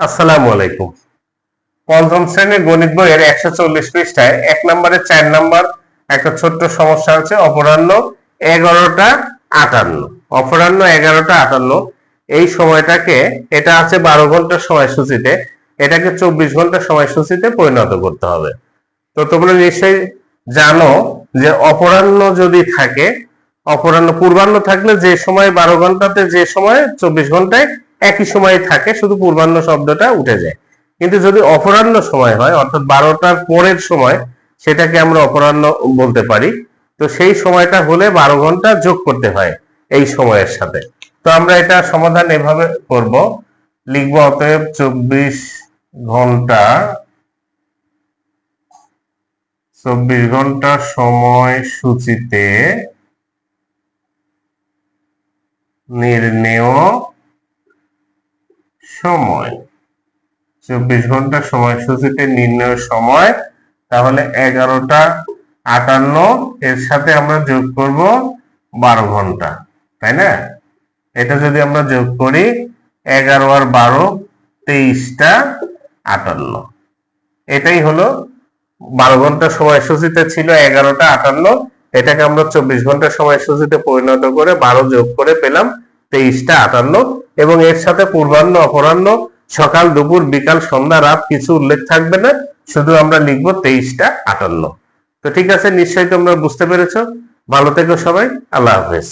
আসসালামু আলাইকুম। পঞ্চম শ্রেণীর গণিত বইয়ের 140 পৃষ্ঠায় 1 নম্বরে 4 নম্বর একটা ছোট্ট সমস্যা আছে। অপরাহ্ন 11টা 58। অপরাহ্ন 11টা 58 এই সময়টাকে, এটা আছে 12 ঘন্টার সময়সূচিতে, এটাকে 24 ঘন্টার সময়সূচিতে পরিণত করতে হবে। তো তোমরা নিশ্চয়ই জানো যে অপরাহ্ন যদি থাকে, অপরাহ্ন পূর্বাহ্ন থাকলে যে সময় 12 ঘন্টাতে যে সময় 24 ঘন্টায় একই সময় থাকে, শুধু পূর্বাহ্ন শব্দটা উঠে যায়। কিন্তু যদি অপরাহ্ন সময় হয়, অর্থাৎ 12টার পরের সময়, সেটাকে আমরা অপরাহ্ন বলতে পারি। তো সেই সময়টা হলে 12 ঘন্টা যোগ করতে হয় এই সময়ের সাথে। তো আমরা এটা সমাধান এভাবে করব, লিখব অতএব 24 ঘন্টা সময়সূচিতে নির্ণেয় সময়। 24 ঘন্টা সময়সূচিতে নির্ণয় সময়, তাহলে 11টা 58 এর সাথে আমরা যোগ করব 12 ঘন্টা, তাই না? এটা যদি আমরা যোগ করি 11 আর 12 23টা 58। এটাই হলো 12 ঘন্টা সময়সূচিতে ছিল 11টা 58, এটাকে আমরা 24 ঘন্টা সময়সূচিতে পরিণত করে 12 যোগ করে পেলাম 23টা 58। এবং এর সাথে পূর্বাহ্ন, অপরাহ্ন, সকাল, দুপুর, বিকাল, সন্ধ্যা, রাত কিছু উল্লেখ থাকবে না, শুধু আমরা লিখবো 23টা 58। তো ঠিক আছে, নিশ্চয়ই তোমরা বুঝতে পেরেছো। ভালো থেকো সবাই, আল্লাহ হাফেজ।